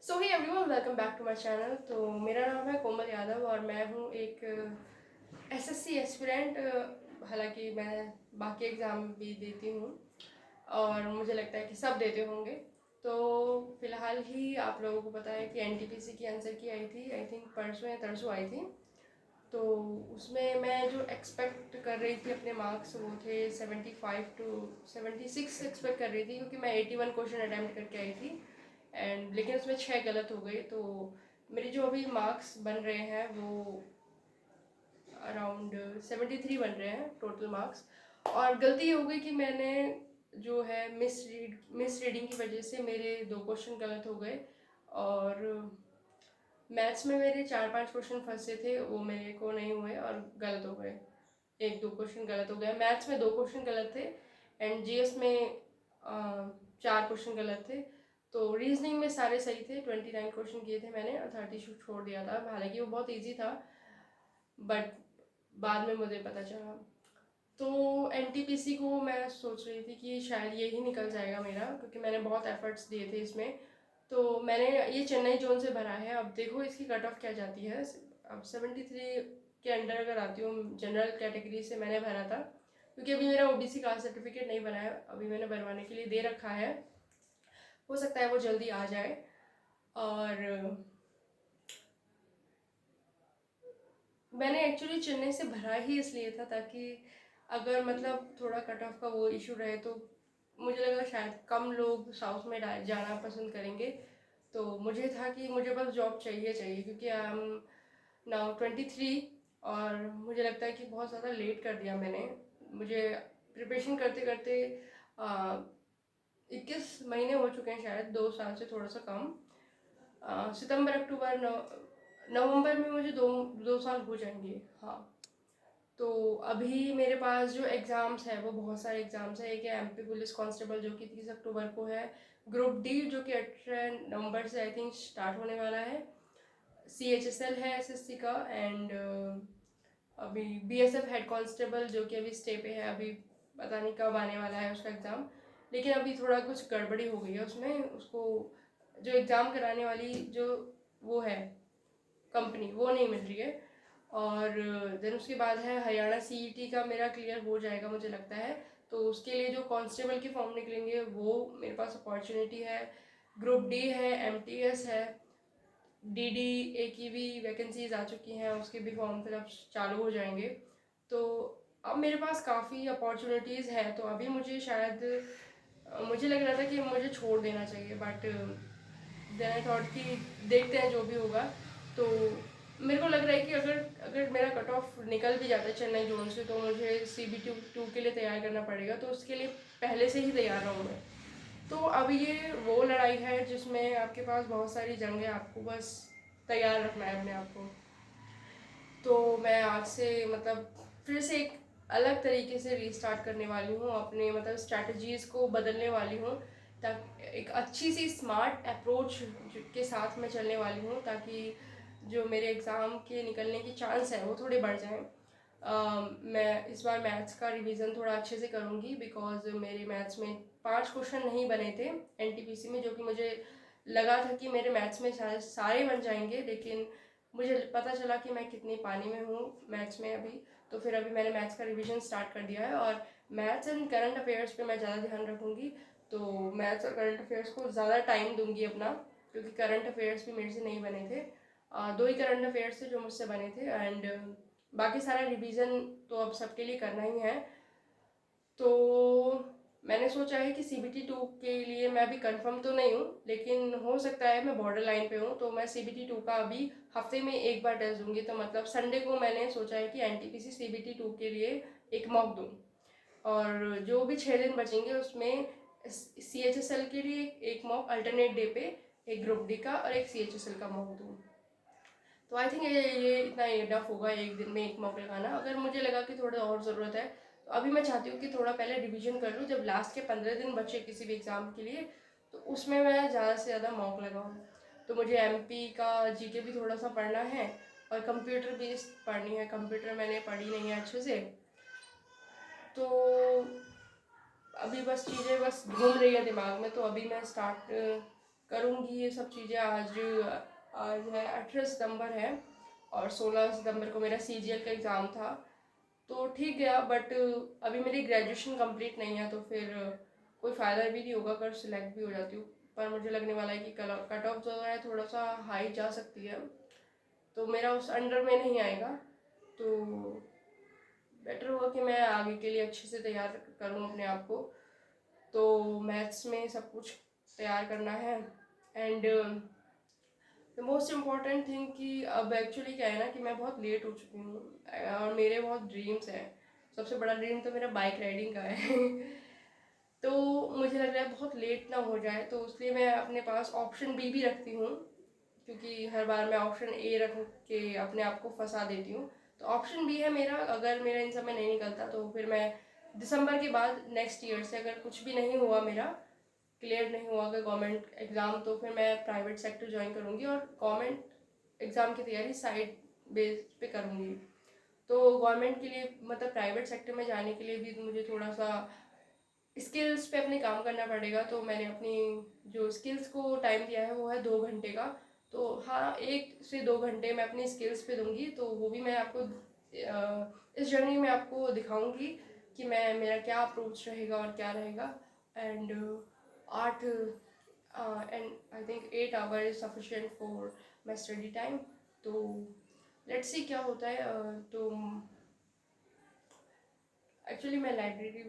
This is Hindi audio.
So hi everyone, welcome back to my channel. तो मेरा नाम है कोमल यादव और मैं हूँ एक एसएससी एस्पिरेंट। हालांकि मैं बाकी एग्ज़ाम भी देती हूँ और मुझे लगता है कि सब देते होंगे। तो फ़िलहाल ही आप लोगों को पता है कि एनटीपीसी की आंसर की आई थी, आई थिंक परसों या तरसों आई थी। तो उसमें मैं जो एक्सपेक्ट कर रही थी अपने मार्क्स वो थे 75 टू 76 एक्सपेक्ट कर रही थी, क्योंकि मैं 81 क्वेश्चन अटैम्प्ट करके आई थी लेकिन उसमें 6 गलत हो गई। तो मेरे जो अभी मार्क्स बन रहे हैं वो अराउंड 73 बन रहे हैं टोटल मार्क्स। और गलती ये हो गई कि मैंने जो है मिस रीडिंग की वजह से मेरे 2 क्वेश्चन गलत हो गए। और मैथ्स में मेरे 4-5 क्वेश्चन फंसे थे, वो मेरे को नहीं हुए और गलत हो गए। 1-2 क्वेश्चन गलत हो गए। मैथ्स में 2 क्वेश्चन गलत थे एंड जीएस में 4 क्वेश्चन गलत थे। तो रीजनिंग में सारे सही थे, 29 क्वेश्चन किए थे मैंने और 30 छोड़ दिया था। हालांकि वो बहुत इजी था बट बाद में मुझे पता चला। तो एनटीपीसी को मैं सोच रही थी कि शायद ये ही निकल जाएगा मेरा, क्योंकि मैंने बहुत एफर्ट्स दिए थे इसमें। तो मैंने ये चेन्नई जोन से भरा है। अब देखो इसकी कट ऑफ क्या जाती है। अब 73 के अंडर अगर आती हूँ, जनरल कैटेगरी से मैंने भरा था, क्योंकि अभी मेरा ओबीसी कास्ट सर्टिफिकेट नहीं बना है, अभी मैंने बनवाने के लिए दे रखा है। हो सकता है वो जल्दी आ जाए। और मैंने एक्चुअली चेन्नई से भरा ही इसलिए था ताकि अगर मतलब थोड़ा कट ऑफ का वो इशू रहे तो मुझे लगा शायद कम लोग साउथ में जाना पसंद करेंगे। तो मुझे था कि मुझे बस जॉब चाहिए चाहिए, क्योंकि आई एम नाउ 23 और मुझे लगता है कि बहुत ज़्यादा लेट कर दिया मैंने। मुझे प्रिपरेशन करते करते 21 महीने हो चुके हैं, शायद 2 साल से थोड़ा सा कम। सितंबर अक्टूबर नवंबर में मुझे दो साल हो जाएंगे। हाँ, तो अभी मेरे पास जो एग्ज़ाम्स है वो बहुत सारे एग्ज़ाम्स है। एक है एमपी पुलिस कांस्टेबल जो कि 30 अक्टूबर को है। ग्रुप डी जो कि 18 नवंबर से आई थिंक स्टार्ट होने वाला है। CHSL है एसएससी का। एंड अभी बीएसएफ हेड कांस्टेबल जो कि अभी स्टे पे है, अभी पता नहीं कब आने वाला है उसका एग्ज़ाम। लेकिन अभी थोड़ा कुछ गड़बड़ी हो गई है उसमें। उसको जो एग्ज़ाम कराने वाली जो वो है कंपनी, वो नहीं मिल रही है। और देन उसके बाद है हरियाणा सीईटी का मेरा क्लियर हो जाएगा मुझे लगता है। तो उसके लिए जो कांस्टेबल के फॉर्म निकलेंगे वो मेरे पास अपॉर्चुनिटी है। ग्रुप डी है, एमटीएस है, डीडी ए की भी वैकेंसीज आ चुकी हैं, उसके भी फॉर्म फिलअप चालू हो जाएंगे। तो अब मेरे पास काफ़ी अपॉर्चुनिटीज़ है। तो अभी मुझे शायद मुझे लग रहा था कि मुझे छोड़ देना चाहिए, बट देन आई थॉट कि देखते हैं जो भी होगा। तो मेरे को लग रहा है कि अगर अगर मेरा कट ऑफ निकल भी जाता है चेन्नई जोन से तो मुझे CBT 2 के लिए तैयार करना पड़ेगा। तो उसके लिए पहले से ही तैयार रहूँ मैं। तो अब ये वो लड़ाई है जिसमें आपके पास बहुत सारी जंग है, आपको बस तैयार रखना है अपने आप को। तो मैं आज से मतलब फिर से एक अलग तरीके से रीस्टार्ट करने वाली हूँ, अपने मतलब स्ट्रैटेजीज़ को बदलने वाली हूँ, ताकि एक अच्छी सी स्मार्ट अप्रोच के साथ मैं चलने वाली हूँ, ताकि जो मेरे एग्ज़ाम के निकलने की चांस है वो थोड़े बढ़ जाएँ। मैं इस बार मैथ्स का रिवीजन थोड़ा अच्छे से करूँगी, बिकॉज मेरे मैथ्स में 5 क्वेश्चन नहीं बने थे एनटीपीसी में, जो कि मुझे लगा था कि मेरे मैथ्स में शायद सारे बन जाएंगे। लेकिन मुझे पता चला कि मैं कितनी पानी में हूँ मैथ्स में अभी। तो फिर अभी मैंने मैथ्स का रिवीजन स्टार्ट कर दिया है और मैथ्स एंड करंट अफेयर्स पे मैं ज़्यादा ध्यान रखूँगी। तो मैथ्स और करंट अफेयर्स को ज़्यादा टाइम दूंगी अपना, क्योंकि करंट अफेयर्स भी मेरे से नहीं बने थे। 2 ही करंट अफेयर्स थे जो मुझसे बने थे एंड बाकी सारा रिवीजन तो अब सबके लिए करना ही है। तो मैंने सोचा है कि CBT 2 के लिए मैं अभी कंफर्म तो नहीं हूँ, लेकिन हो सकता है मैं बॉर्डर लाइन पे हूँ। तो मैं CBT 2 का अभी हफ्ते में एक बार टेस्ट दूंगी। तो मतलब संडे को मैंने सोचा है कि एनटीपीसी CBT 2 के लिए एक मॉक दूँ, और जो भी 6 दिन बचेंगे उसमें CHSL के लिए एक मॉक अल्टरनेट डे पे, एक ग्रुप डी का और एक CHSL का मॉक दूँ। तो आई थिंक ये इतना इनफ होगा एक दिन में एक मॉक लगाना। अगर मुझे लगा कि थोड़ा और ज़रूरत है तो अभी मैं चाहती हूँ कि थोड़ा पहले रिवीजन कर लूँ, जब लास्ट के 15 दिन बचे किसी भी एग्ज़ाम के लिए तो उसमें मैं ज़्यादा से ज़्यादा मॉक लगाऊँ। तो मुझे एमपी का जीके भी थोड़ा सा पढ़ना है और कंप्यूटर बेस्ड पढ़नी है। कंप्यूटर मैंने पढ़ी नहीं है अच्छे से, तो अभी बस चीज़ें बस घूम रही है दिमाग में। तो अभी मैं स्टार्ट करूँगी ये सब चीज़ें। आज आज है 18 सितंबर है और 16 सितंबर को मेरा CGL का एग्ज़ाम था, तो ठीक गया। बट अभी मेरी ग्रेजुएशन कंप्लीट नहीं है, तो फिर कोई फ़ायदा भी नहीं होगा अगर सिलेक्ट भी हो जाती हूँ। पर मुझे लगने वाला है कि कट ऑफ जो है थोड़ा सा हाई जा सकती है, तो मेरा उस अंडर में नहीं आएगा। तो बेटर होगा कि मैं आगे के लिए अच्छे से तैयार करूँ अपने आप को। तो मैथ्स में सब कुछ तैयार करना है। And the most important thing कि अब एक्चुअली क्या है ना कि मैं बहुत लेट हो चुकी हूँ और मेरे बहुत ड्रीम्स हैं। सबसे बड़ा ड्रीम तो मेरा बाइक राइडिंग का है तो मुझे लग रहा है बहुत लेट ना हो जाए, तो इसलिए मैं अपने पास ऑप्शन बी भी रखती हूँ, क्योंकि हर बार मैं ऑप्शन ए रख के अपने आप को फंसा देती हूँ। तो ऑप्शन बी है मेरा, अगर मेरा इन सब में नहीं निकलता तो फिर मैं दिसंबर के बाद नेक्स्ट ईयर से अगर कुछ भी नहीं हुआ, मेरा क्लियर नहीं हुआ अगर गवर्नमेंट एग्ज़ाम, तो फिर मैं प्राइवेट सेक्टर ज्वाइन करूँगी और गवर्नमेंट एग्ज़ाम की तैयारी साइड बेस पे करूँगी। तो गवर्नमेंट के लिए मतलब प्राइवेट सेक्टर में जाने के लिए भी मुझे थोड़ा सा स्किल्स पे अपने काम करना पड़ेगा। तो मैंने अपनी जो स्किल्स को टाइम दिया है वो है 2 घंटे का। तो हाँ, 1 से 2 घंटे मैं अपनी स्किल्स पे दूंगी, तो वो भी मैं आपको इस जर्नी में आपको दिखाऊंगी कि मैं मेरा क्या अप्रोच रहेगा और क्या रहेगा। And 8 and I think 8 our is sufficient for my study time. तो लेट्स सी क्या होता है। तो एक्चुअली मैं लाइब्रेरी